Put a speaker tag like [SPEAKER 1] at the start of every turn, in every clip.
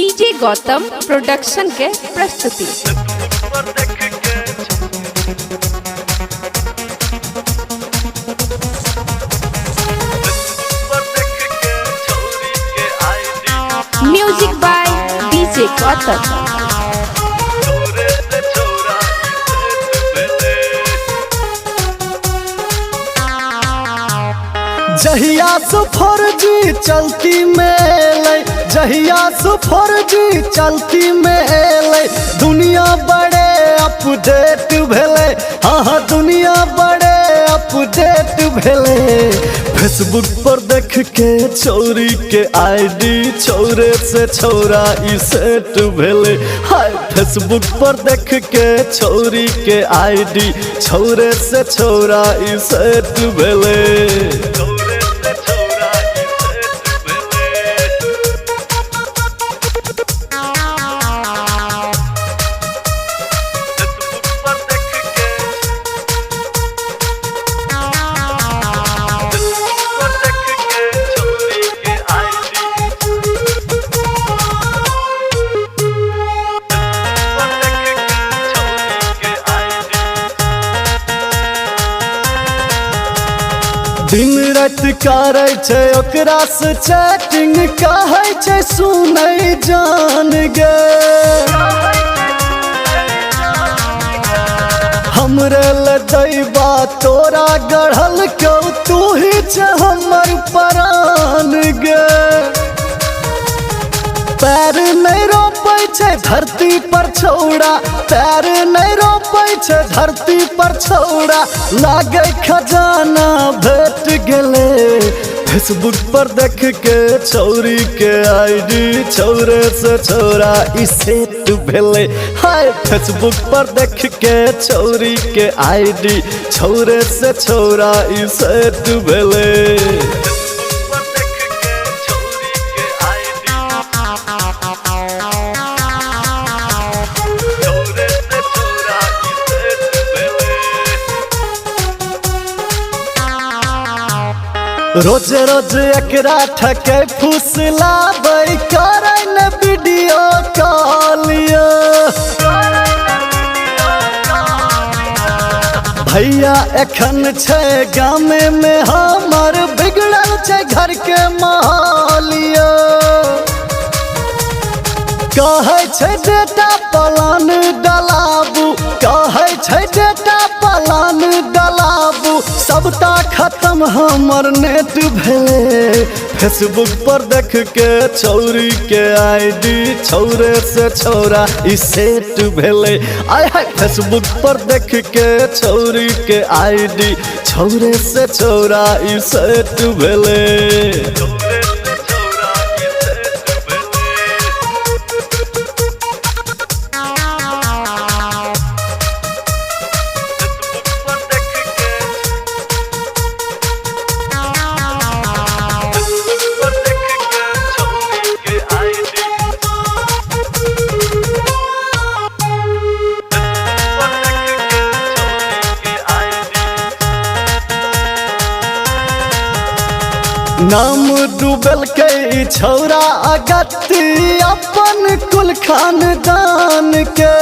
[SPEAKER 1] DJ Gautam production के प्रस्तुति। Music by DJ Gautam.
[SPEAKER 2] जहिया से 4G चलती में, जहिया से 4G चलती में, दुनिया बड़े अपडेट भेले। हाँ दुनिया बड़े अपडेट भेले। फेसबुक पर देख के चोरी के आईडी, छोरे से छोरा ई सेट भेले। हाय फेसबुक पर देख के चोरी के आईडी, छोरे से छोरा ई सेट भेले। दिन रात करे छे ओकरा से चैटिंग, कहै छे सुनै जान गे। हमरे ले दैबा तोरा गढ़ल क्यों, तू ही छे हमर प्राण गे। पैर नहीं रोपै छे धरती पर छौड़ा, पैर नहीं रोपै छे धरती पर छौड़ा। लागे खजाना भेट गेले। फेसबुक पर देख के चोरी के आईडी, छोरे से छोरा ई सेट भेले। हाय फेसबुक पर देख के चोरी के आईडी, छोरे से छोरा ई सेट भेले। रोज रोज एकरा ठके फुसलाबै, करे न वीडियो कॉल। भैया एखन छे गामे में हमर, बिगड़ल छे घर के माहौल। कहै छे डेटा प्लान डलाबू, कहै छे डेटा प्लान डलाबू। सबटा खत्म हमर नेट भेले। फेसबुक पर देख के चोरी के आईडी, छोरे से छोरा ई सेट भेले। आय हाय फेसबुक पर देख के चोरी के आईडी, छोरे से छोरा ई सेट भेले। नाम डूबल के छौरा अगत्ती, अपन कुल खानदान के।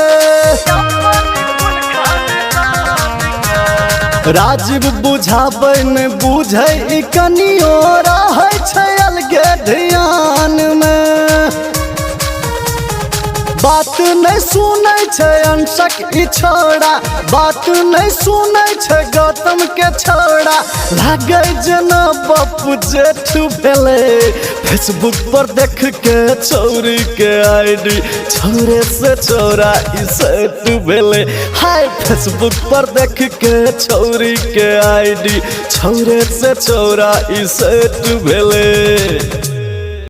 [SPEAKER 2] राजीव बुझाबै न बुझै ई कनियो, रहै छै अलगे ध्यान में। बात नहीं सुनै छे अंशक ई छोड़ा, बात नहीं सुनै छे गौतम के छोड़ा। लागे जना बापू जेठ भेले। फेसबुक पर देख के चोरी के आईडी, छोरे से छोरा ई सेट भेले। हाय फेसबुक पर देख के चोरी के आईडी, छोरे से छोरा ई सेट भेले।